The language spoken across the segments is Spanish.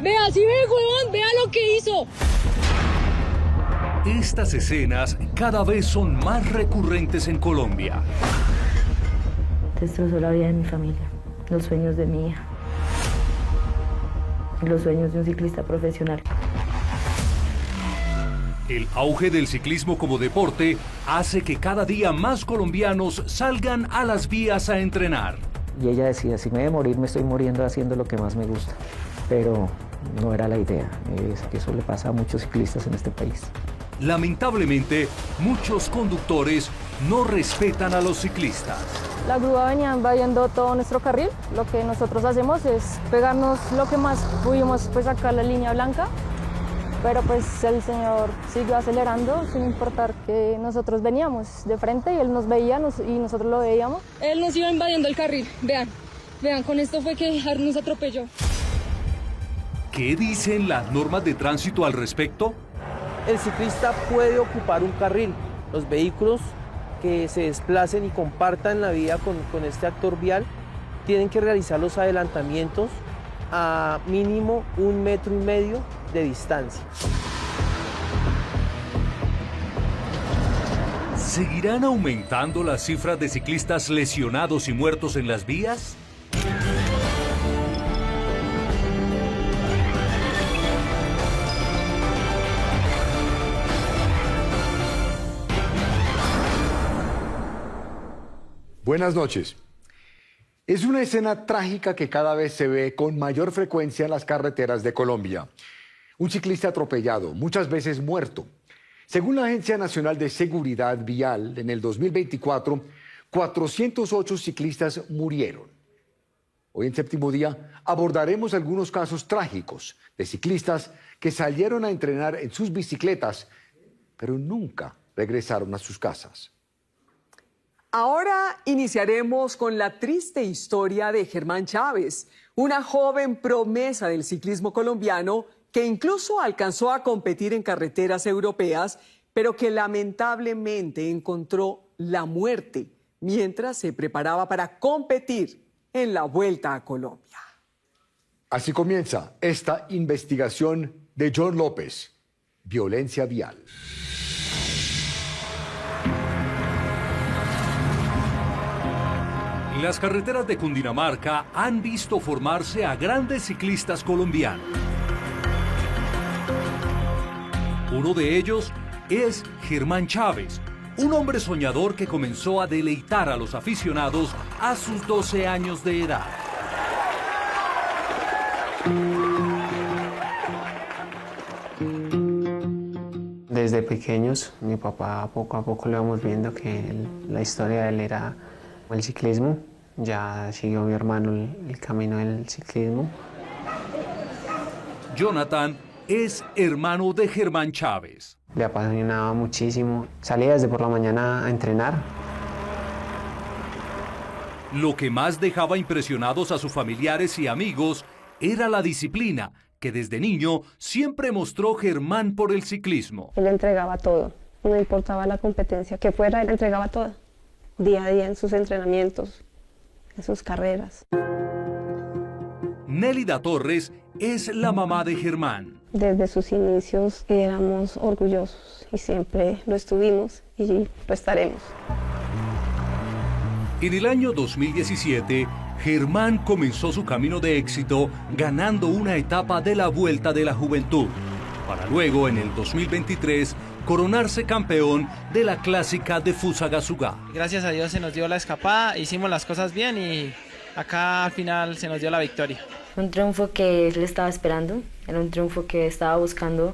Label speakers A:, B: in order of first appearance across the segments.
A: Vea, si ve, huevón, vea lo que hizo.
B: Estas escenas cada vez son más recurrentes en Colombia.
C: Destrozó la vida de mi familia, los sueños de mi hija, y los sueños de un ciclista profesional.
B: El auge del ciclismo como deporte hace que cada día más colombianos salgan a las vías a entrenar.
D: Y ella decía, si me he de morir, me estoy muriendo haciendo lo que más me gusta. Pero no era la idea, es que eso le pasa a muchos ciclistas en este país.
B: Lamentablemente, muchos conductores no respetan a los ciclistas.
E: La grúa venía invadiendo todo nuestro carril. Lo que nosotros hacemos es pegarnos lo que más pudimos, pues acá la línea blanca. Pero pues el señor siguió acelerando sin importar que nosotros veníamos de frente y él nos veía y nosotros lo veíamos.
A: Él nos iba invadiendo el carril, vean, con esto fue que nos atropelló.
B: ¿Qué dicen las normas de tránsito al respecto?
F: El ciclista puede ocupar un carril. Los vehículos que se desplacen y compartan la vía con este actor vial tienen que realizar los adelantamientos a mínimo 1,5 metros de distancia.
B: ¿Seguirán aumentando las cifras de ciclistas lesionados y muertos en las vías?
G: Buenas noches. Es una escena trágica que cada vez se ve con mayor frecuencia en las carreteras de Colombia. Un ciclista atropellado, muchas veces muerto. Según la Agencia Nacional de Seguridad Vial, en el 2024, 408 ciclistas murieron. Hoy en Séptimo Día abordaremos algunos casos trágicos de ciclistas que salieron a entrenar en sus bicicletas, pero nunca regresaron a sus casas.
H: Ahora iniciaremos con la triste historia de Germán Chávez, una joven promesa del ciclismo colombiano que incluso alcanzó a competir en carreteras europeas, pero que lamentablemente encontró la muerte mientras se preparaba para competir en la Vuelta a Colombia.
G: Así comienza esta investigación de John López, violencia vial.
B: Las carreteras de Cundinamarca han visto formarse a grandes ciclistas colombianos. Uno de ellos es Germán Chávez, un hombre soñador que comenzó a deleitar a los aficionados a sus 12 años de edad.
I: Desde pequeños, mi papá poco a poco le íbamos viendo que la historia de él era el ciclismo. Ya siguió mi hermano el camino del ciclismo.
B: Jonathan es hermano de Germán Chávez.
I: Le apasionaba muchísimo. Salía desde por la mañana a entrenar.
B: Lo que más dejaba impresionados a sus familiares y amigos era la disciplina que desde niño siempre mostró Germán por el ciclismo.
E: Él entregaba todo, no importaba la competencia que fuera, él entregaba todo, día a día en sus entrenamientos, en sus carreras.
B: Nélida Torres es la mamá de Germán.
E: Desde sus inicios éramos orgullosos y siempre lo estuvimos y lo estaremos.
B: En el año 2017, Germán comenzó su camino de éxito ganando una etapa de la Vuelta de la Juventud, para luego en el 2023 coronarse campeón de la clásica de Fusagasugá.
J: Gracias a Dios se nos dio la escapada, hicimos las cosas bien y acá al final se nos dio la victoria.
C: Un triunfo que él estaba esperando, era un triunfo que estaba buscando.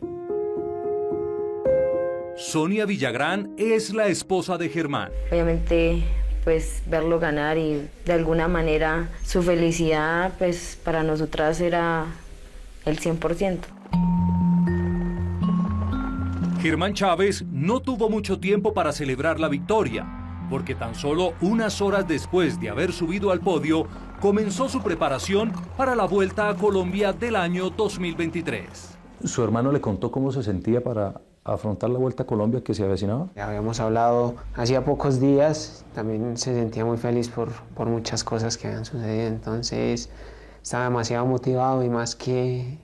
B: Sonia Villagrán es la esposa de Germán.
C: Obviamente, pues verlo ganar y de alguna manera su felicidad, pues para nosotras era el 100%.
B: Germán Chávez no tuvo mucho tiempo para celebrar la victoria, porque tan solo unas horas después de haber subido al podio, comenzó su preparación para la Vuelta a Colombia del año 2023.
K: ¿Su hermano le contó cómo se sentía para afrontar la Vuelta a Colombia que se avecinaba?
I: Habíamos hablado hacía pocos días, también se sentía muy feliz por muchas cosas que habían sucedido, entonces estaba demasiado motivado y más que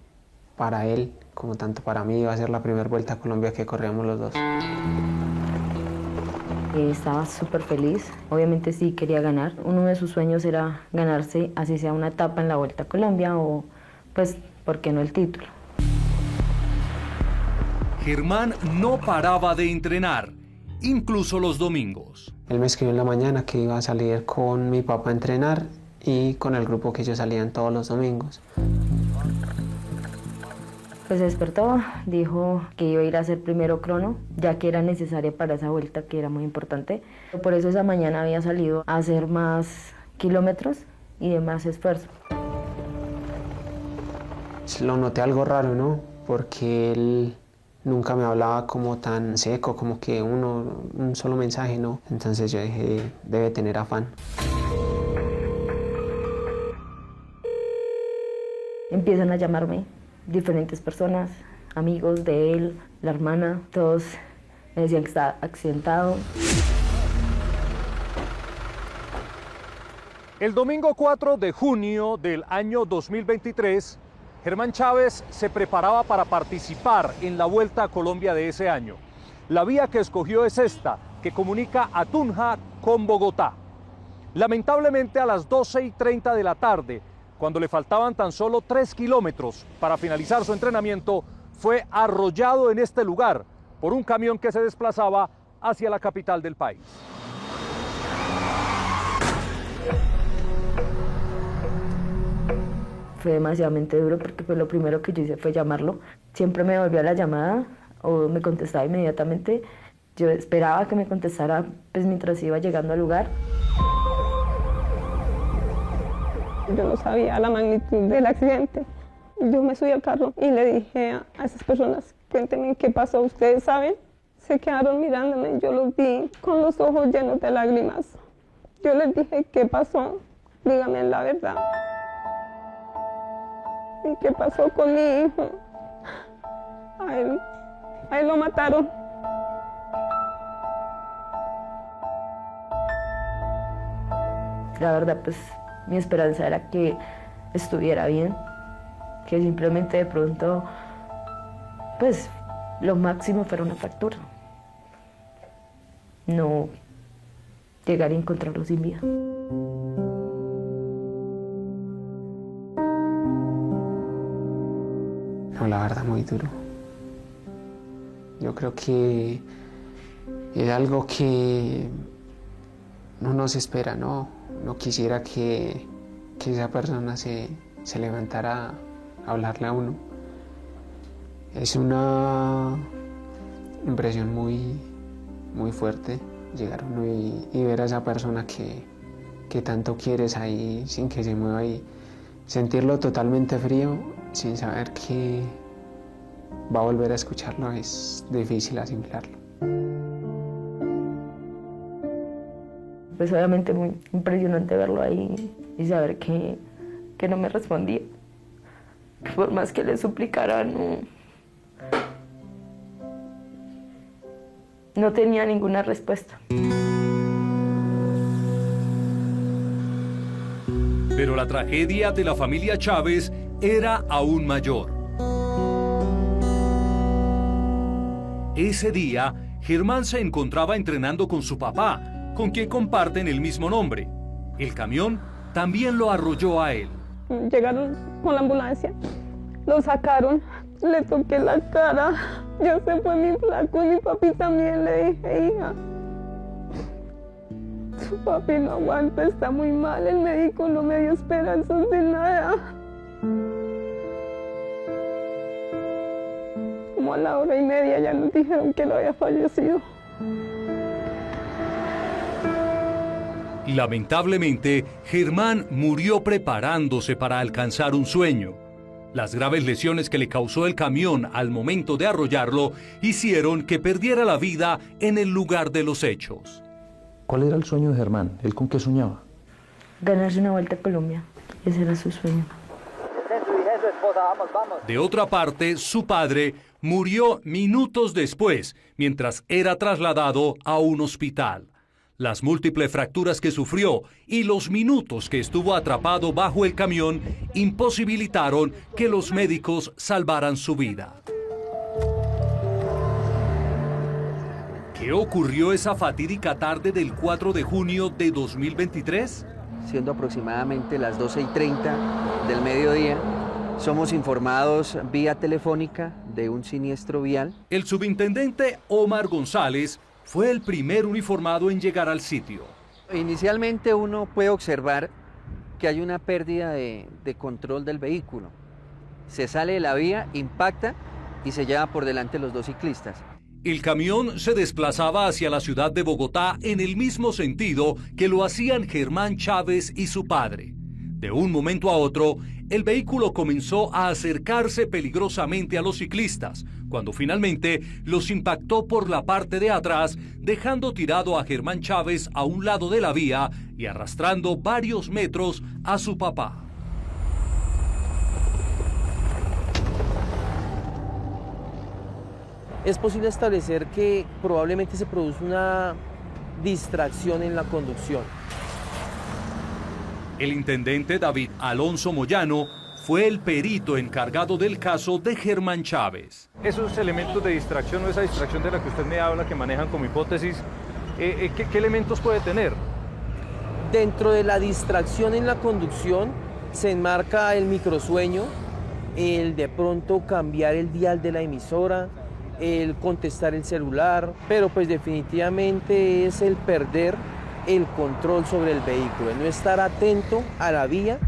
I: para él como tanto para mí. Iba a ser la primera Vuelta a Colombia que corríamos los dos.
C: Estaba súper feliz, obviamente sí quería ganar. Uno de sus sueños era ganarse, así sea una etapa en la Vuelta a Colombia o, pues, ¿por qué no el título?
B: Germán no paraba de entrenar, incluso los domingos.
I: Él me escribió en la mañana que iba a salir con mi papá a entrenar y con el grupo que ellos salían todos los domingos.
C: Pues se despertó, dijo que iba a ir a hacer primero crono, ya que era necesaria para esa vuelta, que era muy importante. Por eso esa mañana había salido a hacer más kilómetros y de más esfuerzo.
I: Lo noté algo raro, ¿no? Porque él nunca me hablaba como tan seco, como que un solo mensaje, ¿no? Entonces yo dije, debe tener afán.
C: Empiezan a llamarme diferentes personas, amigos de él, la hermana, todos me decían que estaba accidentado.
B: El domingo 4 de junio del año 2023, Germán Chávez se preparaba para participar en la Vuelta a Colombia de ese año. La vía que escogió es esta, que comunica a Tunja con Bogotá. Lamentablemente a las 12:30 de la tarde, cuando le faltaban tan solo 3 kilómetros para finalizar su entrenamiento, fue arrollado en este lugar por un camión que se desplazaba hacia la capital del país.
C: Fue demasiadamente duro porque pues, lo primero que yo hice fue llamarlo. Siempre me devolvía la llamada o me contestaba inmediatamente. Yo esperaba que me contestara pues, mientras iba llegando al lugar.
L: Yo no sabía la magnitud del accidente. Yo me subí al carro y le dije a esas personas, cuéntenme qué pasó, ¿ustedes saben? Se quedaron mirándome, yo los vi con los ojos llenos de lágrimas. Yo les dije, ¿qué pasó? Díganme la verdad. ¿Y qué pasó con mi hijo? A él lo mataron.
C: La verdad, pues, mi esperanza era que estuviera bien, que simplemente de pronto, pues, lo máximo fuera una fractura. No llegar a encontrarlo sin vida.
I: No, la verdad, muy duro. Yo creo que es algo que no nos espera, ¿no? No quisiera que esa persona se levantara a hablarle a uno. Es una impresión muy fuerte llegar uno y ver a esa persona que tanto quieres ahí sin que se mueva y sentirlo totalmente frío sin saber que va a volver a escucharlo es difícil asimilarlo.
C: Pues obviamente muy impresionante verlo ahí y saber que no me respondía. Que por más que le suplicara, no tenía ninguna respuesta.
B: Pero la tragedia de la familia Chávez era aún mayor. Ese día, Germán se encontraba entrenando con su papá, con quien comparten el mismo nombre. El camión también lo arrolló a él.
L: Llegaron con la ambulancia, lo sacaron, le toqué la cara, ya se fue mi flaco y mi papi también, le dije, hija, su papi no aguanta, está muy mal, el médico no me dio esperanzas de nada. Como a la 1:30 ya nos dijeron que lo había fallecido.
B: Lamentablemente, Germán murió preparándose para alcanzar un sueño. Las graves lesiones que le causó el camión al momento de arrollarlo hicieron que perdiera la vida en el lugar de los hechos.
K: ¿Cuál era el sueño de Germán? ¿Él con qué soñaba?
C: Ganarse una Vuelta a Colombia, ese era su sueño.
B: De otra parte, su padre murió minutos después, mientras era trasladado a un hospital. Las múltiples fracturas que sufrió y los minutos que estuvo atrapado bajo el camión imposibilitaron que los médicos salvaran su vida. ¿Qué ocurrió esa fatídica tarde del 4 de junio de 2023?
M: Siendo aproximadamente las 12:30 del mediodía, somos informados vía telefónica de un siniestro vial.
B: El subintendente Omar González fue el primer uniformado en llegar al sitio.
M: Inicialmente uno puede observar que hay una pérdida de control del vehículo. Se sale de la vía, impacta y se lleva por delante los dos ciclistas.
B: El camión se desplazaba hacia la ciudad de Bogotá en el mismo sentido que lo hacían Germán Chávez y su padre. De un momento a otro, el vehículo comenzó a acercarse peligrosamente a los ciclistas, cuando finalmente los impactó por la parte de atrás, dejando tirado a Germán Chávez a un lado de la vía y arrastrando varios metros a su papá.
F: Es posible establecer que probablemente se produce una distracción en la conducción.
B: El intendente David Alonso Moyano fue el perito encargado del caso de Germán Chávez.
N: Esos elementos de distracción o esa distracción de la que usted me habla, que manejan como hipótesis, ¿qué elementos puede tener?
F: Dentro de la distracción en la conducción se enmarca el microsueño, el de pronto cambiar el dial de la emisora, el contestar el celular, pero pues definitivamente es el perder el control sobre el vehículo, el no estar atento a la vía.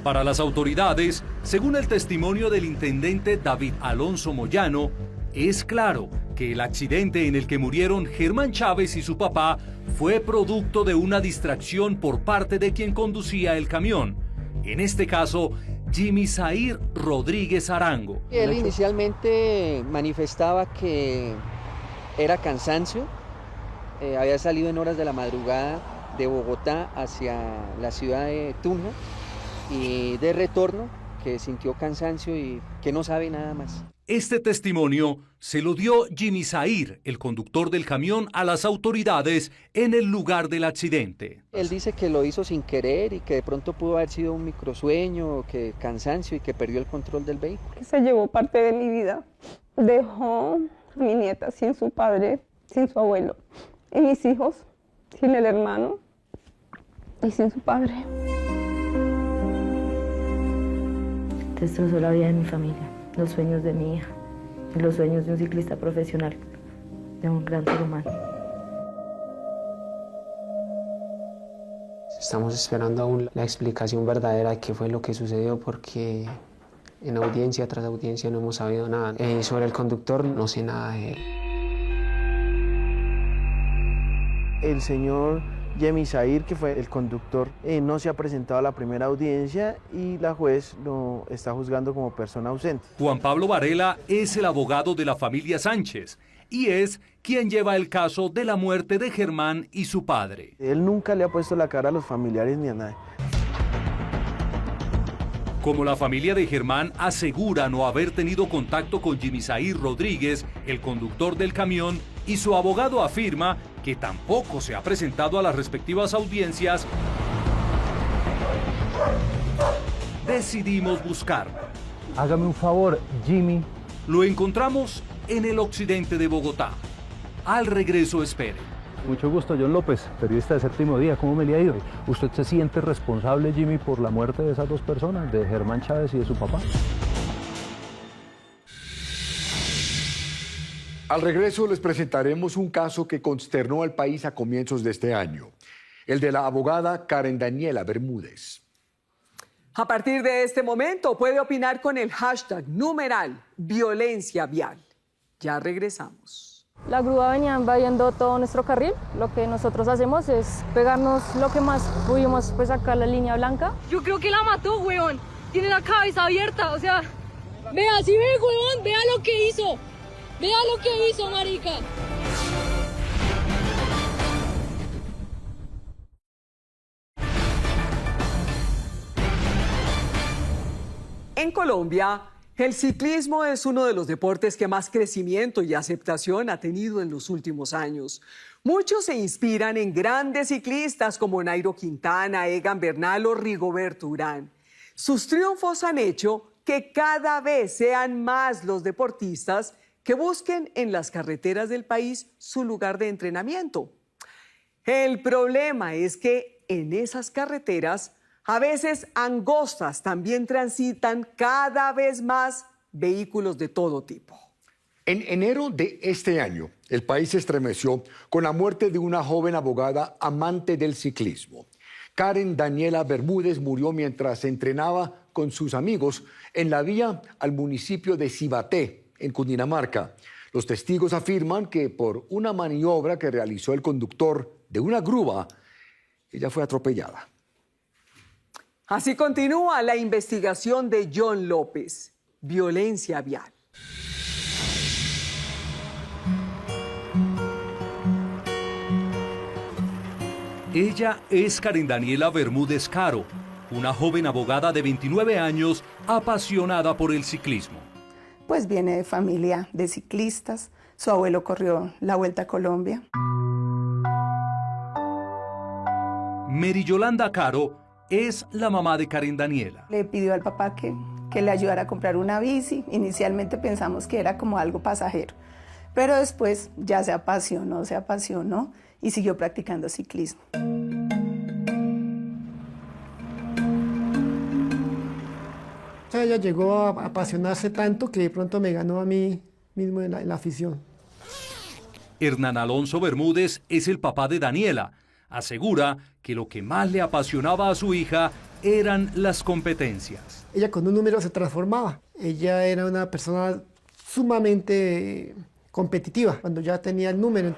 B: Para las autoridades, según el testimonio del intendente David Alonso Moyano, es claro que el accidente en el que murieron Germán Chávez y su papá fue producto de una distracción por parte de quien conducía el camión. En este caso, Jimmy Zair Rodríguez Arango.
M: Él inicialmente manifestaba que era cansancio, había salido en horas de la madrugada de Bogotá hacia la ciudad de Tunja y de retorno que sintió cansancio y que no sabe nada más.
B: Este testimonio se lo dio Jimmy Zair, el conductor del camión, a las autoridades en el lugar del accidente.
M: Él dice que lo hizo sin querer y que de pronto pudo haber sido un microsueño, que cansancio y que perdió el control del vehículo.
L: Que se llevó parte de mi vida. Dejó a mi nieta sin su padre, sin su abuelo, y mis hijos sin el hermano y sin su padre.
C: Destrozó la vida de mi familia, los sueños de mi hija y los sueños de un ciclista profesional, de un gran ser humano.
I: Estamos esperando aún la explicación verdadera de qué fue lo que sucedió, porque en audiencia tras audiencia no hemos sabido nada. Sobre el conductor no sé nada de él.
F: El señor Jimmy Zair, que fue el conductor, no se ha presentado a la primera audiencia y la juez lo está juzgando como persona ausente.
B: Juan Pablo Varela es el abogado de la familia Sánchez y es quien lleva el caso de la muerte de Germán y su padre.
F: Él nunca le ha puesto la cara a los familiares ni a nadie.
B: Como la familia de Germán asegura no haber tenido contacto con Jimmy Zair Rodríguez, el conductor del camión, y su abogado afirma que tampoco se ha presentado a las respectivas audiencias, decidimos buscarlo.
K: Hágame un favor, Jimmy.
B: Lo encontramos en el occidente de Bogotá. Al regreso espere.
K: Mucho gusto, John López, periodista de Séptimo Día. ¿Cómo me le ha ido? ¿Usted se siente responsable, Jimmy, por la muerte de esas dos personas, de Germán Chávez y de su papá?
G: Al regreso les presentaremos un caso que consternó al país a comienzos de este año, el de la abogada Karen Daniela Bermúdez.
H: A partir de este momento puede opinar con el hashtag #violenciavial. Ya regresamos.
E: La grúa venía invadiendo todo nuestro carril. Lo que nosotros hacemos es pegarnos lo que más pudimos, pues acá la línea blanca.
A: Yo creo que la mató, weón. Tiene la cabeza abierta, o sea... Vea, si ve, weón, vea lo que hizo. Vea lo que hizo, marica.
H: En Colombia, El ciclismo es uno de los deportes que más crecimiento y aceptación ha tenido en los últimos años. Muchos se inspiran en grandes ciclistas como Nairo Quintana, Egan Bernal o Rigoberto Urán. Sus triunfos han hecho que cada vez sean más los deportistas que busquen en las carreteras del país su lugar de entrenamiento. El problema es que en esas carreteras, a veces angostas, también transitan cada vez más vehículos de todo tipo.
G: En enero de este año, el país se estremeció con la muerte de una joven abogada amante del ciclismo. Karen Daniela Bermúdez murió mientras entrenaba con sus amigos en la vía al municipio de Cibaté, en Cundinamarca. Los testigos afirman que por una maniobra que realizó el conductor de una grúa, ella fue atropellada.
H: Así continúa la investigación de John López, violencia vial.
B: Ella es Karen Daniela Bermúdez Caro, una joven abogada de 29 años apasionada por el ciclismo.
O: Pues viene de familia de ciclistas, su abuelo corrió la Vuelta a Colombia.
B: Mary Yolanda Caro es la mamá de Karen Daniela.
O: Le pidió al papá que le ayudara a comprar una bici. Inicialmente pensamos que era como algo pasajero, pero después ya se apasionó y siguió practicando ciclismo.
P: Ella llegó a apasionarse tanto que de pronto me ganó a mí mismo en la afición.
B: Hernán Alonso Bermúdez es el papá de Daniela. Asegura que lo que más le apasionaba a su hija eran las competencias.
P: Ella con un número se transformaba. Ella era una persona sumamente competitiva cuando ya tenía el número.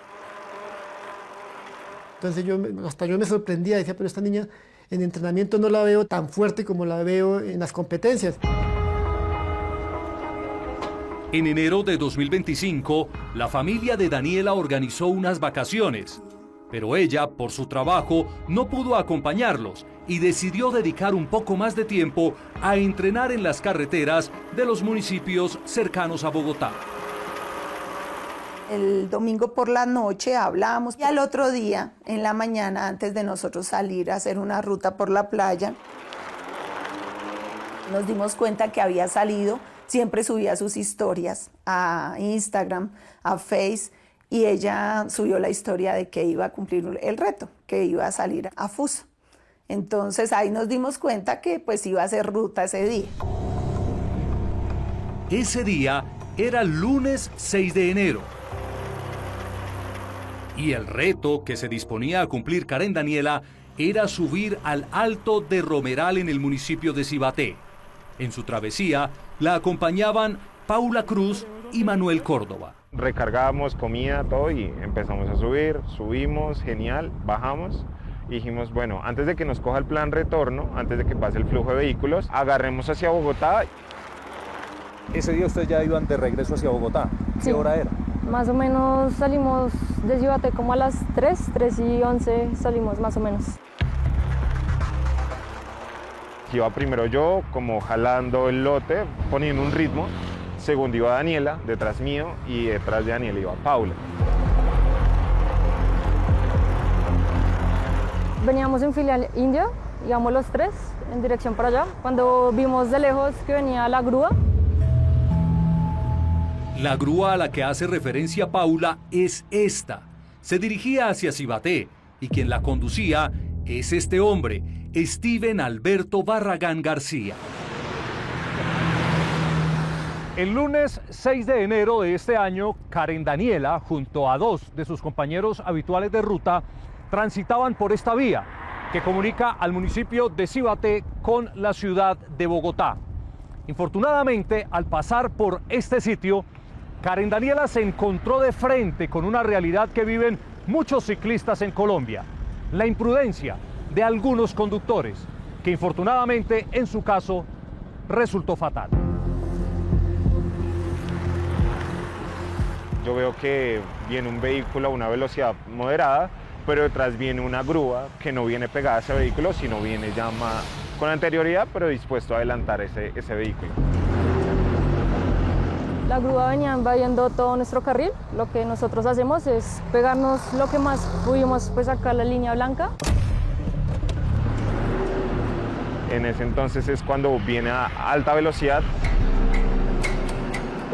P: Entonces hasta yo me sorprendía, decía, pero esta niña en entrenamiento no la veo tan fuerte como la veo en las competencias.
B: En enero de 2025, la familia de Daniela organizó unas vacaciones, pero ella, por su trabajo, no pudo acompañarlos y decidió dedicar un poco más de tiempo a entrenar en las carreteras de los municipios cercanos a Bogotá.
O: El domingo por la noche hablamos y al otro día, en la mañana, antes de nosotros salir a hacer una ruta por la playa, nos dimos cuenta que había salido, siempre subía sus historias a Instagram, a Face, y ella subió la historia de que iba a cumplir el reto, que iba a salir a Fuso. Entonces ahí nos dimos cuenta que pues iba a hacer ruta ese día.
B: Ese día era el lunes 6 de enero. Y el reto que se disponía a cumplir Karen Daniela era subir al Alto de Romeral en el municipio de Cibaté. En su travesía la acompañaban Paula Cruz y Manuel Córdoba.
Q: Recargábamos comida, todo, y empezamos a subir, subimos, genial, bajamos. Y dijimos, bueno, antes de que nos coja el plan retorno, antes de que pase el flujo de vehículos, agarremos hacia Bogotá.
K: Ese día ustedes ya iban de regreso hacia Bogotá. ¿Qué
E: Sí.
K: hora era?
E: Más o menos salimos de Cibaté como a las 3:11 salimos más o menos.
Q: Iba primero yo, como jalando el lote, poniendo un ritmo. Segundo iba Daniela, detrás mío, y detrás de Daniela iba Paula.
E: Veníamos en fila india, íbamos los tres en dirección para allá. Cuando vimos de lejos que venía la grúa.
B: La grúa a la que hace referencia Paula es esta. Se dirigía hacia Cibaté y quien la conducía es este hombre, Steven Alberto Barragán García.
N: El lunes 6 de enero de este año, Karen Daniela, junto a dos de sus compañeros habituales de ruta, transitaban por esta vía que comunica al municipio de Cibaté con la ciudad de Bogotá. Infortunadamente, al pasar por este sitio, Karen Daniela se encontró de frente con una realidad que viven muchos ciclistas en Colombia: la imprudencia de algunos conductores, que infortunadamente en su caso resultó fatal.
Q: Yo veo que viene un vehículo a una velocidad moderada, pero detrás viene una grúa que no viene pegada a ese vehículo, sino viene ya con anterioridad, pero dispuesto a adelantar ese vehículo.
E: La grúa venía invadiendo todo nuestro carril. Lo que nosotros hacemos es pegarnos lo que más pudimos, pues acá la línea blanca.
Q: En ese entonces es cuando viene a alta velocidad.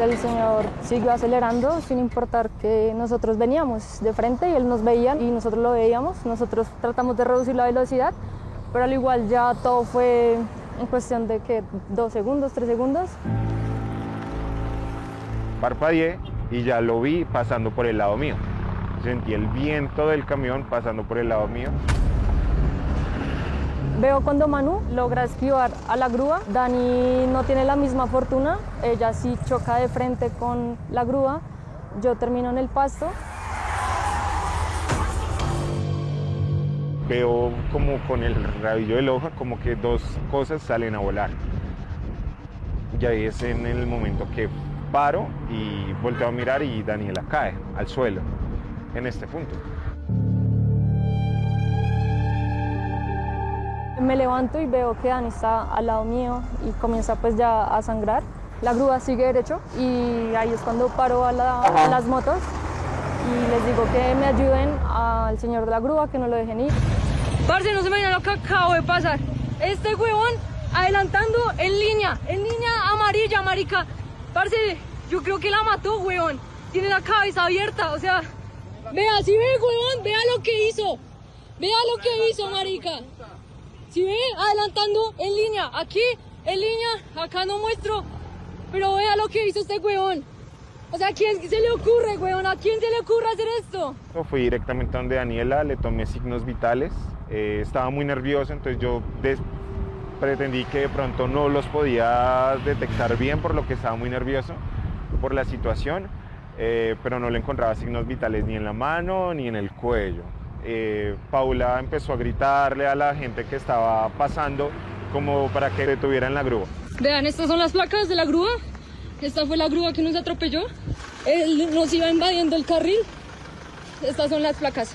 E: El señor siguió acelerando sin importar que nosotros veníamos de frente y él nos veía y nosotros lo veíamos. Nosotros tratamos de reducir la velocidad, pero al igual ya todo fue en cuestión de que 2 segundos, 3 segundos.
Q: Parpadeé y ya lo vi pasando por el lado mío. Sentí el viento del camión pasando por el lado mío.
E: Veo cuando Manu logra esquivar a la grúa. Dani no tiene la misma fortuna, ella sí choca de frente con la grúa. Yo termino en el pasto.
Q: Veo como con el rabillo del ojo como que 2 cosas salen a volar. Y ahí es en el momento que paro y volteo a mirar y Daniela cae al suelo en este punto.
E: Me levanto y veo que Dani está al lado mío y comienza pues ya a sangrar. La grúa sigue derecho y ahí es cuando paro a las motos y les digo que me ayuden al señor de la grúa, que no lo dejen ir.
A: Parce, no se me lo que acabo de pasar. Este huevón adelantando en línea amarilla, marica. Parce, yo creo que la mató, huevón. Tiene la cabeza abierta, o sea, vea, si ve, huevón, vea lo que hizo. Vea lo que hizo, marica. Si ve, adelantando en línea, aquí, en línea, acá no muestro, pero vea lo que hizo este huevón. O sea, ¿a quién se le ocurre, huevón? ¿A quién se le ocurre hacer esto?
Q: Fui directamente donde Daniela, le tomé signos vitales, estaba muy nervioso, entonces yo pretendí que de pronto no los podía detectar bien por lo que estaba muy nervioso por la situación, pero no le encontraba signos vitales ni en la mano ni en el cuello. Paula empezó a gritarle a la gente que estaba pasando como para que detuvieran la grúa.
A: Vean, estas son las placas de la grúa. Esta fue la grúa que nos atropelló. Él nos iba invadiendo el carril. Estas son las placas.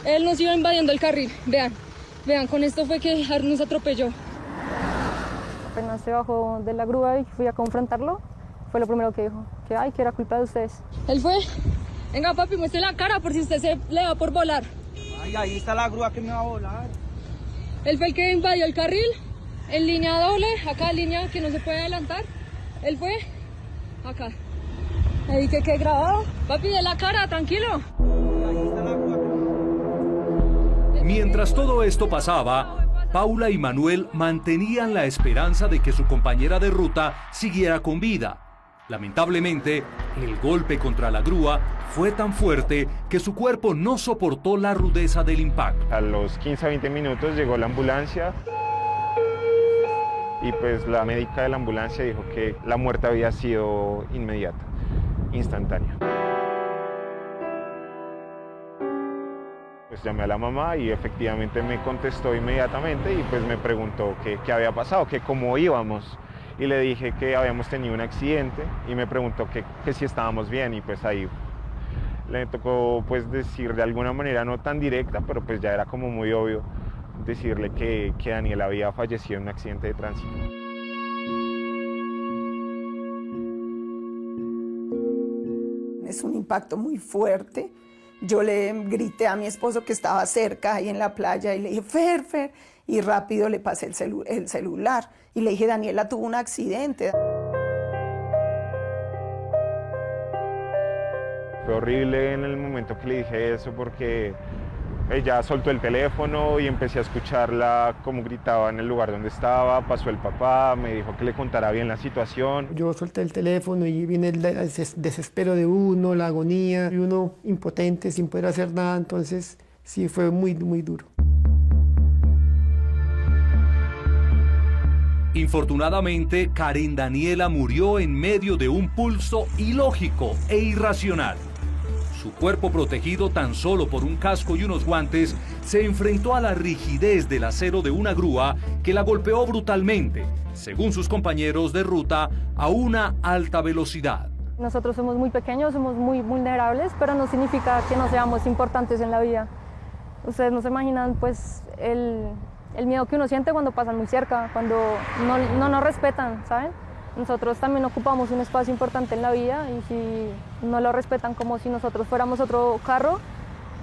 A: Él nos iba invadiendo el carril. Vean, con esto fue que nos atropelló.
E: Apenas se bajó de la grúa y fui a confrontarlo, fue lo primero que dijo, que era culpa de ustedes.
A: Él fue, venga papi, muestre la cara por si usted se le da por volar.
R: Ay, ahí está la grúa que me va a volar.
A: Él fue el que invadió el carril, en línea doble, acá línea que no se puede adelantar. Él fue acá. Ahí que quede grabado. Papi, de la cara, tranquilo.
R: Ahí está la grúa.
B: Mientras todo esto pasaba, Paula y Manuel mantenían la esperanza de que su compañera de ruta siguiera con vida. Lamentablemente, el golpe contra la grúa fue tan fuerte que su cuerpo no soportó la rudeza del impacto.
Q: A los 15 a 20 minutos llegó la ambulancia y pues la médica de la ambulancia dijo que la muerte había sido inmediata, instantánea. Pues llamé a la mamá y efectivamente me contestó inmediatamente y pues me preguntó qué había pasado, que cómo íbamos. Y le dije que habíamos tenido un accidente y me preguntó que si estábamos bien y pues ahí le tocó pues decir de alguna manera no tan directa, pero pues ya era como muy obvio decirle que Daniela había fallecido en un accidente de tránsito.
O: Es un impacto muy fuerte. Yo le grité a mi esposo que estaba cerca ahí en la playa y le dije, Fer, y rápido le pasé el celular y le dije, Daniela tuvo un accidente.
Q: Fue horrible en el momento que le dije eso porque ella soltó el teléfono y empecé a escucharla como gritaba en el lugar donde estaba, pasó el papá, me dijo que le contara bien la situación.
P: Yo solté el teléfono y viene el desespero de uno, la agonía, y uno impotente sin poder hacer nada, entonces sí fue muy, muy duro.
B: Infortunadamente, Karen Daniela murió en medio de un pulso ilógico e irracional. Su cuerpo, protegido tan solo por un casco y unos guantes, se enfrentó a la rigidez del acero de una grúa que la golpeó brutalmente, según sus compañeros de ruta, a una alta velocidad.
E: Nosotros somos muy pequeños, somos muy vulnerables, pero no significa que no seamos importantes en la vida. Ustedes no se imaginan pues el miedo que uno siente cuando pasan muy cerca, cuando no nos respetan, ¿saben? Nosotros también ocupamos un espacio importante en la vida y si no lo respetan como si nosotros fuéramos otro carro,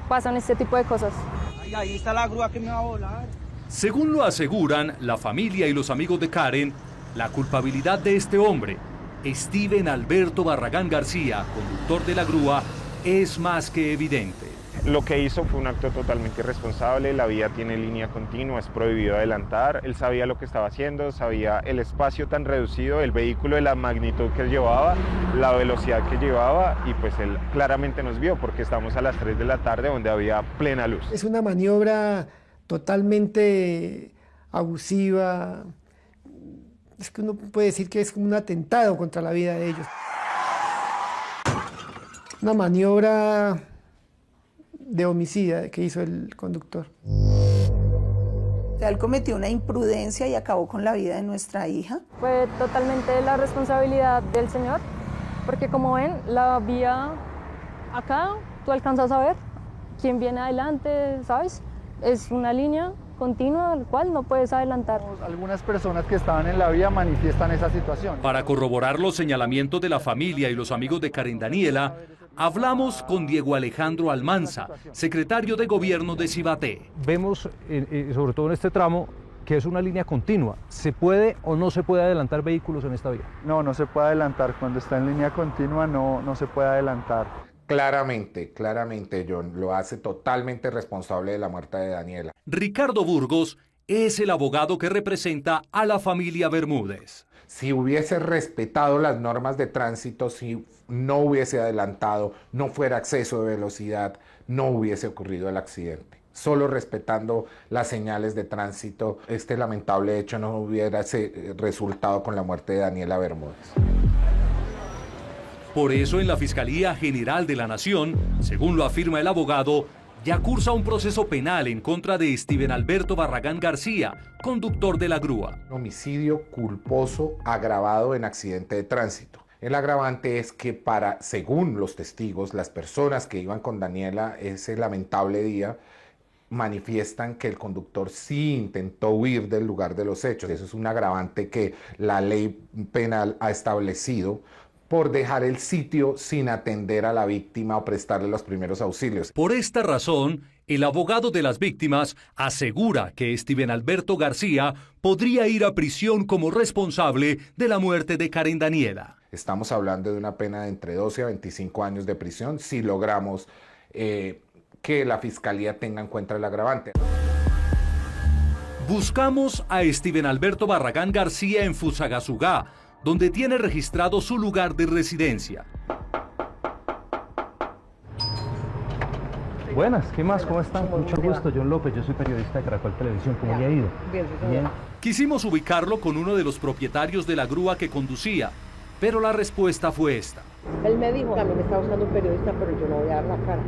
E: pasan este tipo de cosas.
R: Ay, ahí está la grúa que me va a volar.
B: Según lo aseguran la familia y los amigos de Karen, la culpabilidad de este hombre, Steven Alberto Barragán García, conductor de la grúa, es más que evidente.
Q: Lo que hizo fue un acto totalmente irresponsable, la vía tiene línea continua, es prohibido adelantar, él sabía lo que estaba haciendo, sabía el espacio tan reducido, el vehículo de la magnitud que llevaba, la velocidad que llevaba y pues él claramente nos vio porque estamos a las 3 de la tarde donde había plena luz.
P: Es una maniobra totalmente abusiva, es que uno puede decir que es como un atentado contra la vida de ellos. Una maniobra de homicida que hizo el conductor.
O: O sea, él cometió una imprudencia y acabó con la vida de nuestra hija.
E: Fue totalmente la responsabilidad del señor, porque como ven, la vía acá, tú alcanzas a ver quién viene adelante, ¿sabes? Es una línea continua, al cual no puedes adelantar.
S: Algunas personas que estaban en la vía manifiestan esa situación.
B: Para corroborar los señalamientos de la familia y los amigos de Karen Daniela, hablamos con Diego Alejandro Almanza, secretario de Gobierno de Cibaté.
K: Vemos, sobre todo en este tramo, que es una línea continua. ¿Se puede o no se puede adelantar vehículos en esta vía?
S: No, no se puede adelantar. Cuando está en línea continua no se puede adelantar.
T: Claramente, John, lo hace totalmente responsable de la muerte de Daniela.
B: Ricardo Burgos es el abogado que representa a la familia Bermúdez.
T: Si hubiese respetado las normas de tránsito, si no hubiese adelantado, no fuera exceso de velocidad, no hubiese ocurrido el accidente. Solo respetando las señales de tránsito, este lamentable hecho no hubiera resultado con la muerte de Daniela Bermúdez.
B: Por eso en la Fiscalía General de la Nación, según lo afirma el abogado, ya cursa un proceso penal en contra de Steven Alberto Barragán García, conductor de la grúa.
T: Homicidio culposo agravado en accidente de tránsito. El agravante es que según los testigos, las personas que iban con Daniela ese lamentable día, manifiestan que el conductor sí intentó huir del lugar de los hechos. Eso es un agravante que la ley penal ha establecido por dejar el sitio sin atender a la víctima o prestarle los primeros auxilios.
B: Por esta razón, el abogado de las víctimas asegura que Steven Alberto García podría ir a prisión como responsable de la muerte de Karen Daniela.
T: Estamos hablando de una pena de entre 12 a 25 años de prisión si logramos que la Fiscalía tenga en cuenta el agravante.
B: Buscamos a Steven Alberto Barragán García en Fusagasugá, donde tiene registrado su lugar de residencia.
K: Buenas, ¿qué más? ¿Cómo están? Mucho gusto, John López, yo soy periodista de Caracol Televisión. ¿Cómo le ha ido? Bien.
B: Quisimos ubicarlo con uno de los propietarios de la grúa que conducía, pero la respuesta fue esta.
U: Él me dijo que a mí me estaba buscando un periodista, pero yo no voy a dar la cara.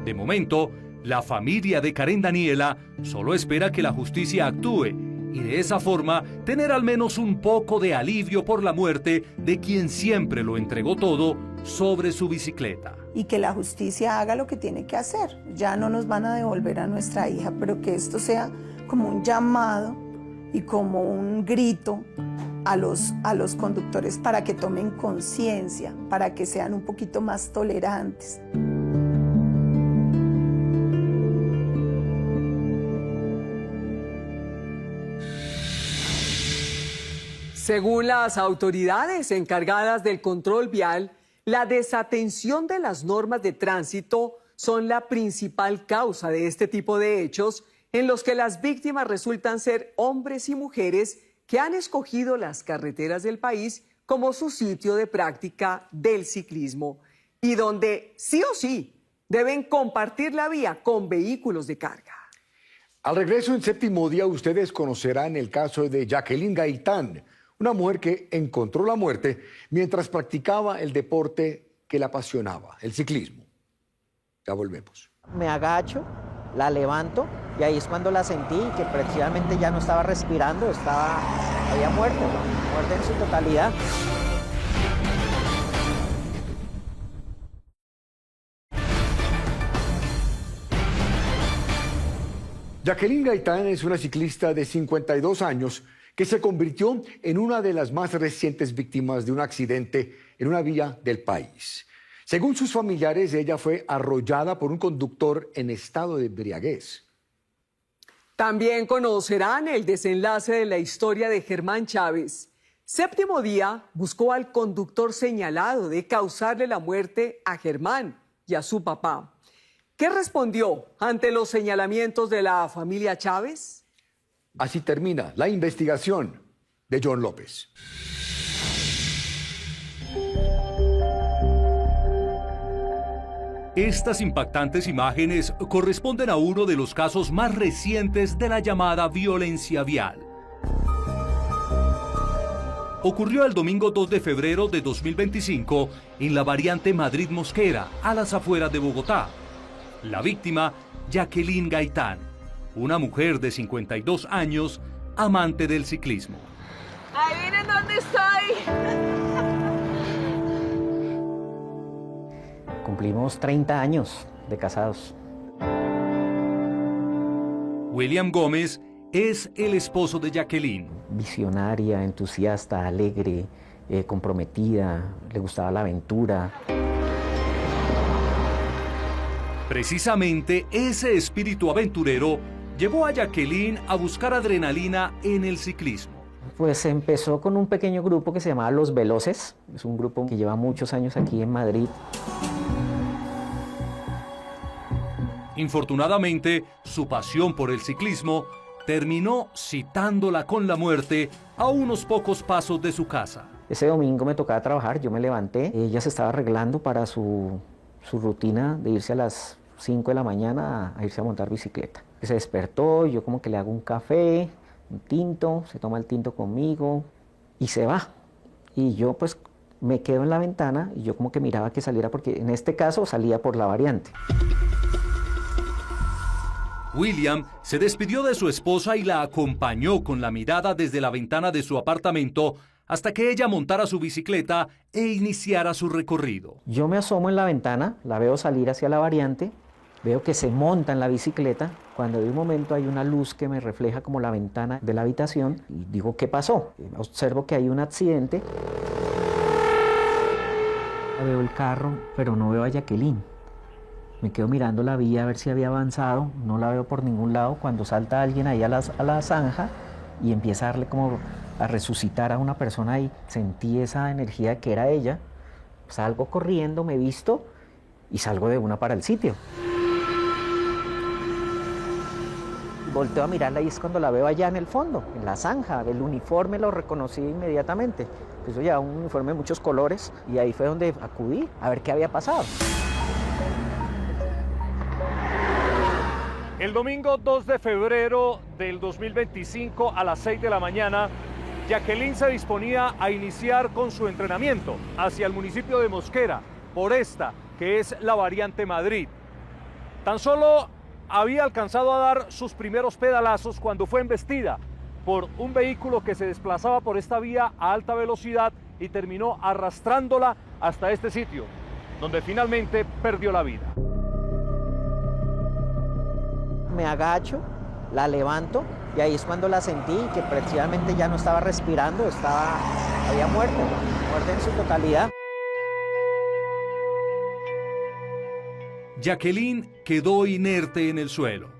B: De momento, la familia de Karen Daniela solo espera que la justicia actúe y de esa forma tener al menos un poco de alivio por la muerte de quien siempre lo entregó todo sobre su bicicleta.
O: Y que la justicia haga lo que tiene que hacer. Ya no nos van a devolver a nuestra hija, pero que esto sea como un llamado y como un grito a los conductores para que tomen conciencia, para que sean un poquito más tolerantes.
H: Según las autoridades encargadas del control vial, la desatención de las normas de tránsito son la principal causa de este tipo de hechos en los que las víctimas resultan ser hombres y mujeres que han escogido las carreteras del país como su sitio de práctica del ciclismo y donde sí o sí deben compartir la vía con vehículos de carga.
G: Al regreso en Séptimo Día ustedes conocerán el caso de Jacqueline Gaitán, una mujer que encontró la muerte mientras practicaba el deporte que la apasionaba, el ciclismo. Ya volvemos.
V: Me agacho, la levanto y ahí es cuando la sentí que precisamente ya no estaba respirando, había muerto en su totalidad.
G: Jacqueline Gaitán es una ciclista de 52 años que se convirtió en una de las más recientes víctimas de un accidente en una vía del país. Según sus familiares, ella fue arrollada por un conductor en estado de embriaguez.
H: También conocerán el desenlace de la historia de Germán Chávez. Séptimo Día buscó al conductor señalado de causarle la muerte a Germán y a su papá. ¿Qué respondió ante los señalamientos de la familia Chávez?
G: Así termina la investigación de John López.
B: Estas impactantes imágenes corresponden a uno de los casos más recientes de la llamada violencia vial. Ocurrió el domingo 2 de febrero de 2025 en la variante Madrid-Mosquera, a las afueras de Bogotá. La víctima, Jacqueline Gaitán, una mujer de 52 años, amante del ciclismo.
H: ¡Ahí miren dónde estoy!
V: Cumplimos 30 años de casados.
B: William Gómez es el esposo de Jacqueline.
V: Visionaria, entusiasta, alegre, comprometida, le gustaba la aventura.
B: Precisamente ese espíritu aventurero llevó a Jacqueline a buscar adrenalina en el ciclismo.
V: Pues empezó con un pequeño grupo que se llamaba Los Veloces. Es un grupo que lleva muchos años aquí en Madrid.
B: Infortunadamente, su pasión por el ciclismo terminó citándola con la muerte a unos pocos pasos de su casa.
V: Ese domingo me tocaba trabajar, yo me levanté, ella se estaba arreglando para su rutina de irse a las 5 de la mañana a irse a montar bicicleta. Se despertó, yo como que le hago un café, un tinto, se toma el tinto conmigo y se va. Y yo pues me quedo en la ventana y yo como que miraba que saliera, porque en este caso salía por la variante.
B: William se despidió de su esposa y la acompañó con la mirada desde la ventana de su apartamento hasta que ella montara su bicicleta e iniciara su recorrido.
V: Yo me asomo en la ventana, la veo salir hacia la variante, veo que se monta en la bicicleta, cuando de un momento hay una luz que me refleja como la ventana de la habitación y digo, ¿qué pasó? Observo que hay un accidente. Veo el carro, pero no veo a Jacqueline. Me quedo mirando la vía a ver si había avanzado, no la veo por ningún lado, cuando salta alguien ahí a la zanja y empieza a darle como a resucitar a una persona ahí. Sentí esa energía que era ella, salgo corriendo, me visto y salgo de una para el sitio. Volteo a mirarla y es cuando la veo allá en el fondo, en la zanja. El uniforme lo reconocí inmediatamente. Eso ya un uniforme de muchos colores y ahí fue donde acudí a ver qué había pasado.
N: El domingo 2 de febrero del 2025 a las 6 de la mañana, Jacqueline se disponía a iniciar con su entrenamiento hacia el municipio de Mosquera, por esta, que es la variante Madrid. Tan solo había alcanzado a dar sus primeros pedalazos cuando fue embestida por un vehículo que se desplazaba por esta vía a alta velocidad y terminó arrastrándola hasta este sitio, donde finalmente perdió la vida.
V: Me agacho, la levanto y ahí es cuando la sentí que precisamente ya no estaba respirando, había muerto en su totalidad.
B: Jacqueline quedó inerte en el suelo,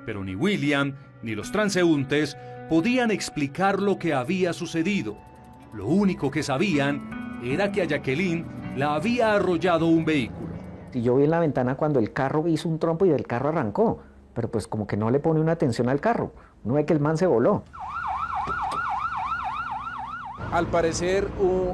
B: pero ni William ni los transeúntes podían explicar lo que había sucedido. Lo único que sabían era que a Jacqueline la había arrollado un vehículo.
V: Y yo vi en la ventana cuando el carro hizo un trompo y el carro arrancó, pero pues como que no le pone una atención al carro, no ve que el man se voló.
D: Al parecer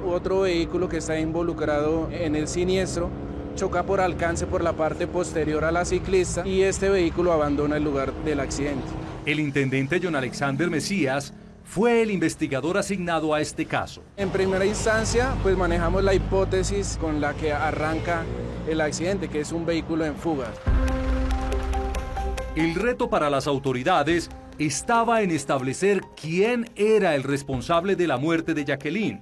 D: otro vehículo que está involucrado en el siniestro choca por alcance por la parte posterior a la ciclista y este vehículo abandona el lugar del accidente.
B: El intendente John Alexander Mesías fue el investigador asignado a este caso.
D: En primera instancia, pues manejamos la hipótesis con la que arranca el accidente, que es un vehículo en fuga.
B: El reto para las autoridades estaba en establecer quién era el responsable de la muerte de Jacqueline.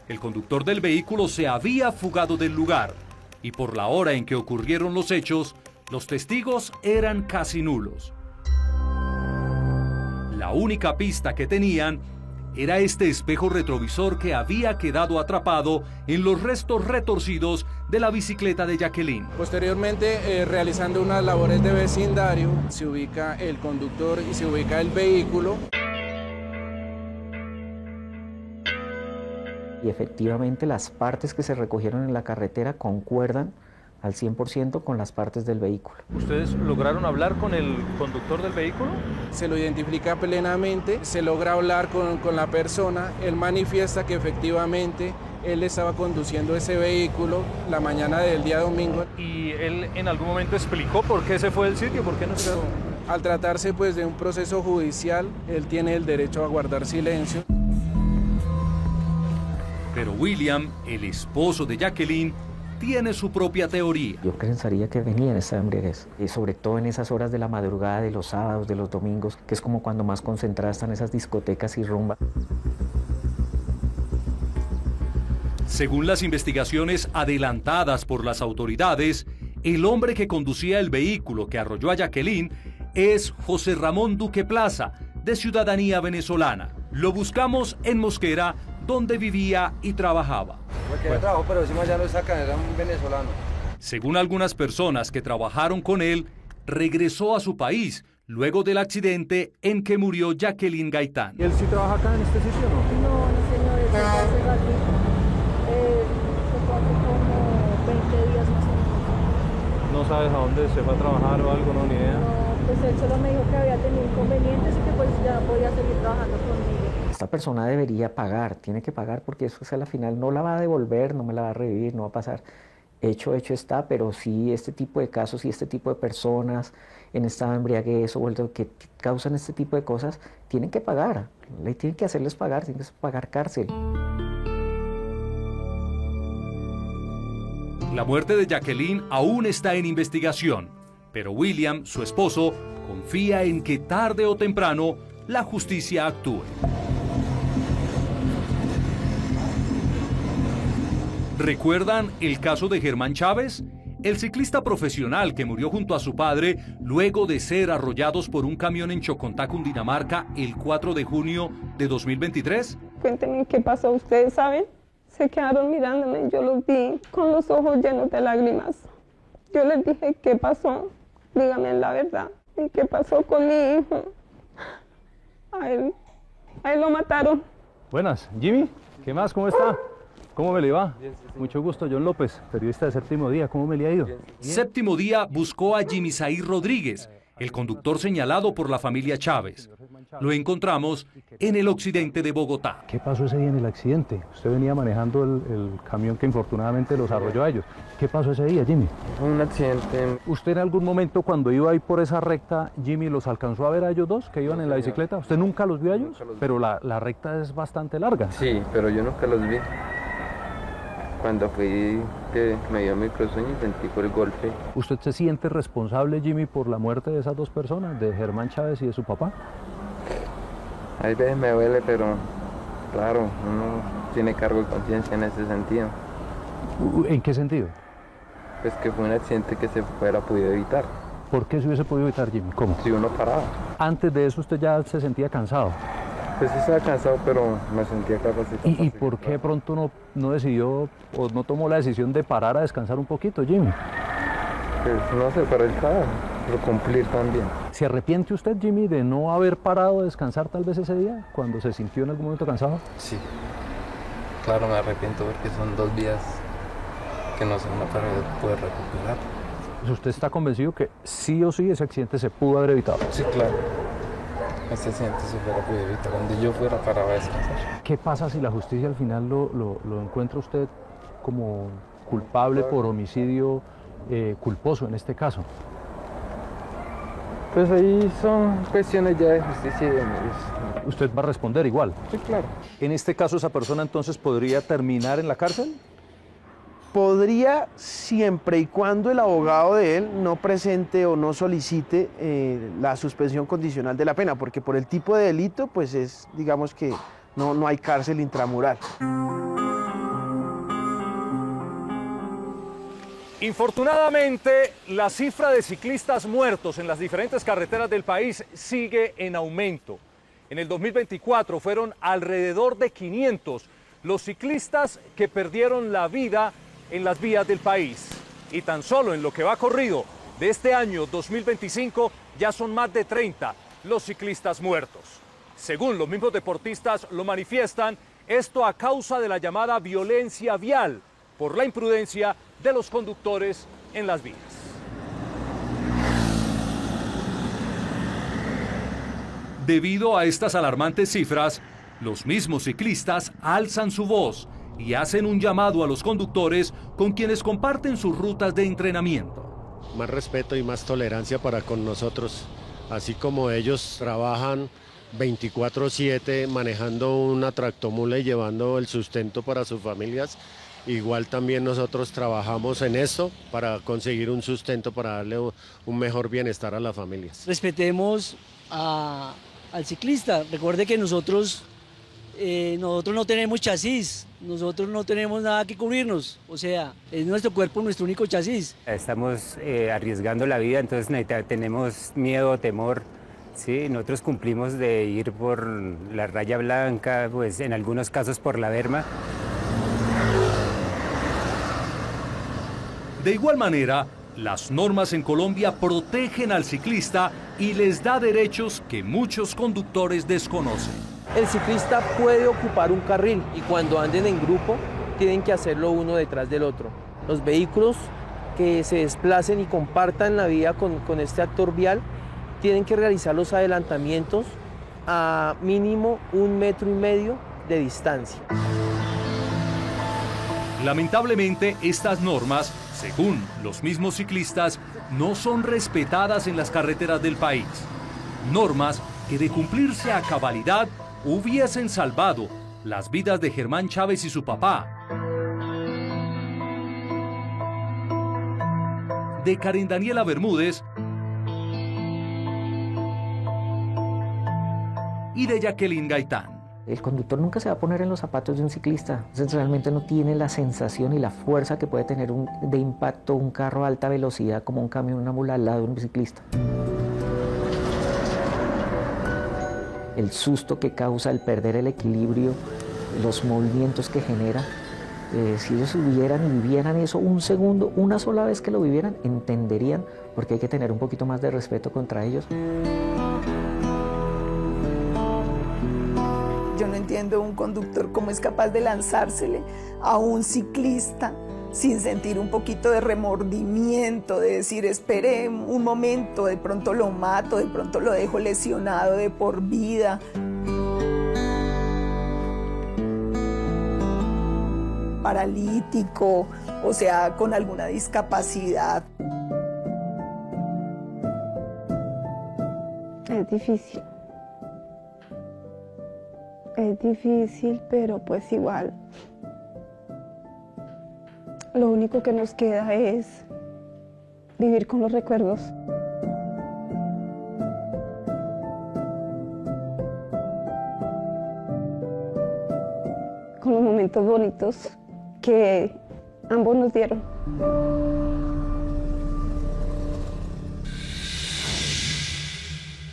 B: El conductor del vehículo se había fugado del lugar y por la hora en que ocurrieron los hechos, los testigos eran casi nulos. La única pista que tenían era este espejo retrovisor que había quedado atrapado en los restos retorcidos de la bicicleta de Jacqueline.
D: Posteriormente, realizando unas labores de vecindario, se ubica el conductor y se ubica el vehículo.
V: Y efectivamente las partes que se recogieron en la carretera concuerdan al 100% con las partes del vehículo.
N: ¿Ustedes lograron hablar con el conductor del vehículo?
D: Se lo identifica plenamente, se logra hablar con la persona, él manifiesta que efectivamente él estaba conduciendo ese vehículo la mañana del día domingo.
N: ¿Y él en algún momento explicó por qué se fue del sitio? ¿Por qué no se quedó?
D: Al tratarse pues de un proceso judicial, él tiene el derecho a guardar silencio.
B: Pero William, el esposo de Jacqueline, tiene su propia teoría.
V: Yo pensaría que venía en esta embriaguez, sobre todo en esas horas de la madrugada, de los sábados, de los domingos, que es como cuando más concentradas están esas discotecas y rumba.
B: Según las investigaciones adelantadas por las autoridades, el hombre que conducía el vehículo que arrolló a Jacqueline es José Ramón Duque Plaza, de ciudadanía venezolana. Lo buscamos en Mosquera, donde vivía y trabajaba.
J: Trabajo, pero encima ya lo sacan, era un venezolano.
B: Según algunas personas que trabajaron con él, regresó a su país luego del accidente en que murió Jacqueline Gaitán.
N: ¿Y él sí trabaja acá en este sitio o no?
E: No, señor, él se fue hace ratito. Se fue hace como 20 días más o menos.
N: ¿No sabes a dónde se fue a trabajar o algo? No, ni idea.
E: No, pues él solo me dijo que había tenido inconvenientes y que pues ya no podía seguir trabajando conmigo.
V: Esta persona debería pagar, tiene que pagar porque eso a la final no la va a devolver, no me la va a revivir, no va a pasar. Hecho está, pero sí este tipo de casos y este tipo de personas en estado de embriaguez o que causan este tipo de cosas, tienen que pagar, le tienen que hacerles pagar, tienen que pagar cárcel.
B: La muerte de Jacqueline aún está en investigación, pero William, su esposo, confía en que tarde o temprano la justicia actúe. ¿Recuerdan el caso de Germán Chávez? El ciclista profesional que murió junto a su padre luego de ser arrollados por un camión en Chocontá, Cundinamarca, el 4 de junio de 2023.
L: Cuéntenme qué pasó, ustedes saben. Se quedaron mirándome, yo los vi con los ojos llenos de lágrimas. Yo les dije, ¿qué pasó? Díganme la verdad. ¿Y qué pasó con mi hijo? A él lo mataron.
K: Buenas, Jimmy, ¿qué más? ¿Cómo está? ¿Cómo me le va? Mucho gusto, John López, periodista de Séptimo Día. ¿Cómo me le ha ido?
B: Séptimo Día buscó a Jimmy Zair Rodríguez, el conductor señalado por la familia Chávez. Lo encontramos en el occidente de Bogotá.
K: ¿Qué pasó ese día en el accidente? Usted venía manejando el camión que infortunadamente los arrolló a ellos. ¿Qué pasó ese día, Jimmy?
J: Un accidente.
K: ¿Usted en algún momento cuando iba ahí por esa recta, Jimmy, los alcanzó a ver a ellos dos que iban en la bicicleta? ¿Usted nunca los vio a ellos? Pero la recta es bastante larga.
J: Sí, pero yo nunca los vi. Cuando fui, que me dio microsueño y sentí por el golpe.
K: ¿Usted se siente responsable, Jimmy, por la muerte de esas dos personas, de Germán Chávez y de su papá?
J: Hay veces me duele, pero claro, uno tiene cargo de conciencia en ese sentido.
K: ¿En qué sentido?
J: Pues que fue un accidente que se hubiera podido evitar.
K: ¿Por qué se hubiese podido evitar, Jimmy? ¿Cómo?
J: Si uno paraba.
K: Antes de eso usted ya se sentía cansado.
J: Pues sí estaba cansado, pero me sentía capacitado.
K: ¿Y por qué pronto no decidió o no tomó la decisión de parar a descansar un poquito, Jimmy?
J: Pues no sé, para el trabajo, pero cumplir también.
K: ¿Se arrepiente usted, Jimmy, de no haber parado a descansar tal vez ese día, cuando se sintió en algún momento cansado?
J: Sí, claro, me arrepiento porque son 2 días que no se van a poder recuperar.
K: ¿Usted está convencido que sí o sí ese accidente se pudo haber evitado?
J: Sí, claro. Ese accidente se hubiera podido evitar donde yo fuera parado a descansar.
K: ¿Qué pasa si la justicia al final lo encuentra usted como culpable por homicidio culposo en este caso?
J: Pues ahí son cuestiones ya de justicia y de medios.
K: ¿Usted va a responder igual?
J: Sí, claro.
K: ¿En este caso esa persona entonces podría terminar en la cárcel?
F: Podría, siempre y cuando el abogado de él no presente o no solicite la suspensión condicional de la pena, porque por el tipo de delito, pues es, digamos que no hay cárcel intramural.
N: Infortunadamente, la cifra de ciclistas muertos en las diferentes carreteras del país sigue en aumento. En el 2024 fueron alrededor de 500 los ciclistas que perdieron la vida en las vías del país. Y tan solo en lo que va corrido de este año 2025 ya son más de 30 los ciclistas muertos. Según los mismos deportistas lo manifiestan, esto a causa de la llamada violencia vial por la imprudencia de los conductores en las vías.
B: Debido a estas alarmantes cifras, los mismos ciclistas alzan su voz y hacen un llamado a los conductores con quienes comparten sus rutas de entrenamiento.
C: Más respeto y más tolerancia para con nosotros, así como ellos trabajan 24/7 manejando una tractomula y llevando el sustento para sus familias. Igual también nosotros trabajamos en esto para conseguir un sustento, para darle un mejor bienestar a las familias.
R: Respetemos al ciclista. Recuerde que nosotros no tenemos chasis, nosotros no tenemos nada que cubrirnos, o sea, es nuestro cuerpo nuestro único chasis.
M: Estamos arriesgando la vida, entonces tenemos miedo, temor. Sí, nosotros cumplimos de ir por la raya blanca, pues en algunos casos por la berma.
B: De igual manera, las normas en Colombia protegen al ciclista y les da derechos que muchos conductores desconocen.
F: El ciclista puede ocupar un carril y cuando anden en grupo tienen que hacerlo uno detrás del otro. Los vehículos que se desplacen y compartan la vía con este actor vial tienen que realizar los adelantamientos a mínimo 1,5 metros de distancia.
B: Lamentablemente, estas normas, según los mismos ciclistas, no son respetadas en las carreteras del país. Normas que de cumplirse a cabalidad hubiesen salvado las vidas de Germán Chávez y su papá, de Karen Daniela Bermúdez y de Jacqueline Gaitán.
V: El conductor nunca se va a poner en los zapatos de un ciclista. Entonces realmente no tiene la sensación y la fuerza que puede tener de impacto un carro a alta velocidad como un camión, una mula al lado de un ciclista. El susto que causa el perder el equilibrio, los movimientos que genera. Si ellos vivieran y vivieran eso un segundo, una sola vez que lo vivieran, entenderían porque hay que tener un poquito más de respeto contra ellos.
O: Yo no entiendo un conductor cómo es capaz de lanzársele a un ciclista sin sentir un poquito de remordimiento, de decir, espere un momento, de pronto lo mato, de pronto lo dejo lesionado de por vida. Paralítico, o sea, con alguna discapacidad.
L: Es difícil. Es difícil, pero pues igual. Lo único que nos queda es vivir con los recuerdos. Con los momentos bonitos que ambos nos dieron.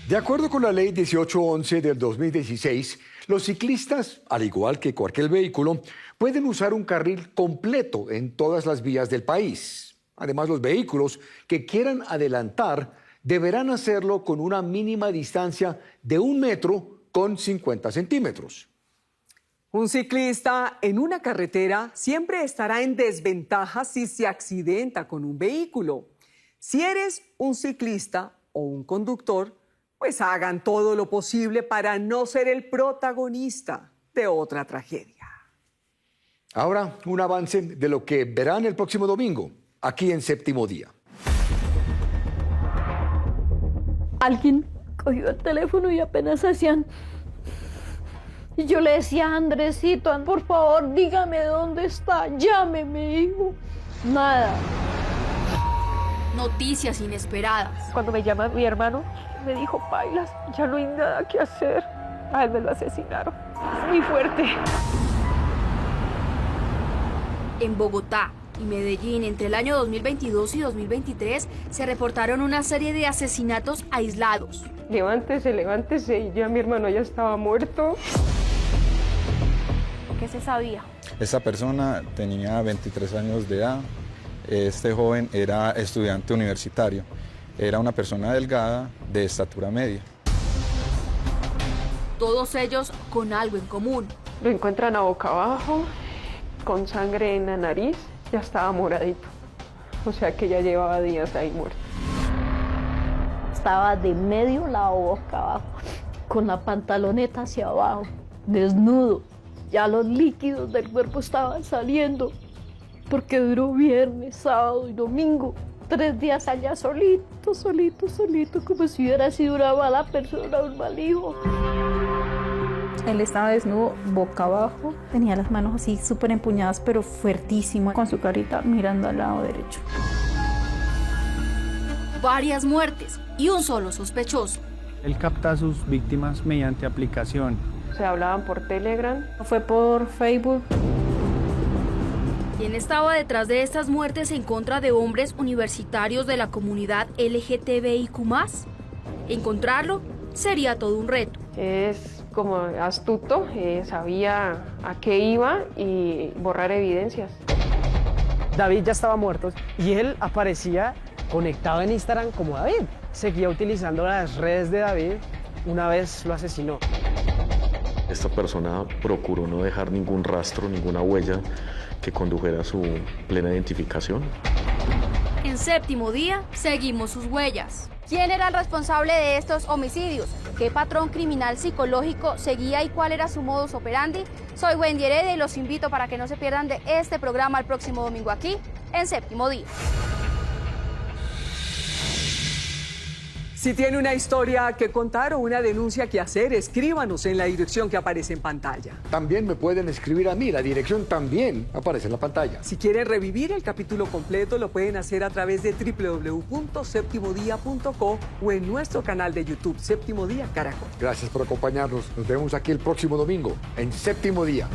G: De acuerdo con la ley 1811 del 2016, los ciclistas, al igual que cualquier vehículo, pueden usar un carril completo en todas las vías del país. Además, los vehículos que quieran adelantar deberán hacerlo con una mínima distancia de 1 metro con 50 centímetros.
H: Un ciclista en una carretera siempre estará en desventaja si se accidenta con un vehículo. Si eres un ciclista o un conductor, pues hagan todo lo posible para no ser el protagonista de otra tragedia.
G: Ahora, un avance de lo que verán el próximo domingo, aquí en Séptimo Día.
E: Alguien cogió el teléfono y apenas hacían... Y yo le decía a Andresito, por favor, dígame dónde está, llámeme, hijo. Nada.
W: Noticias inesperadas.
E: Cuando me llama mi hermano, me dijo, pailas, ya no hay nada que hacer. A él me lo asesinaron. Es muy fuerte.
W: En Bogotá y Medellín, entre el año 2022 y 2023, se reportaron una serie de asesinatos aislados.
L: levántese, levántese, y ya mi hermano ya estaba muerto.
W: ¿Qué se sabía?
A: Esta persona tenía 23 años de edad, este joven era estudiante universitario, era una persona delgada de estatura media.
W: Todos ellos con algo en común.
L: Lo encuentran a boca abajo, con sangre en la nariz, ya estaba moradito. O sea que ya llevaba días ahí muerto.
I: Estaba de medio lado boca abajo, con la pantaloneta hacia abajo, desnudo. Ya los líquidos del cuerpo estaban saliendo, porque duró viernes, sábado y domingo. 3 días allá solito, solito, solito, como si hubiera sido una mala persona, un mal hijo.
Q: Él estaba desnudo, boca abajo, tenía las manos así súper empuñadas, pero fuertísimo, con su carita mirando al lado derecho.
W: Varias muertes y un solo sospechoso.
X: Él capta a sus víctimas mediante aplicación.
L: Se hablaban por Telegram.
Q: Fue por Facebook.
W: ¿Quién estaba detrás de estas muertes en contra de hombres universitarios de la comunidad LGTBIQ+? Encontrarlo sería todo un reto.
L: Es como astuto, sabía a qué iba y borrar evidencias.
F: David ya estaba muerto y él aparecía conectado en Instagram como David. Seguía utilizando las redes de David, una vez lo asesinó.
Y: Esta persona procuró no dejar ningún rastro, ninguna huella que condujera a su plena identificación.
W: En Séptimo Día seguimos sus huellas.
Z: ¿Quién era el responsable de estos homicidios? ¿Qué patrón criminal psicológico seguía y cuál era su modus operandi? Soy Wendy Heredia y los invito para que no se pierdan de este programa el próximo domingo aquí en Séptimo Día.
H: Si tiene una historia que contar o una denuncia que hacer, escríbanos en la dirección que aparece en pantalla.
G: También me pueden escribir a mí, la dirección también aparece en la pantalla.
H: Si quieren revivir el capítulo completo, lo pueden hacer a través de www.septimodia.co o en nuestro canal de YouTube, Séptimo Día Caracol.
G: Gracias por acompañarnos. Nos vemos aquí el próximo domingo en Séptimo Día.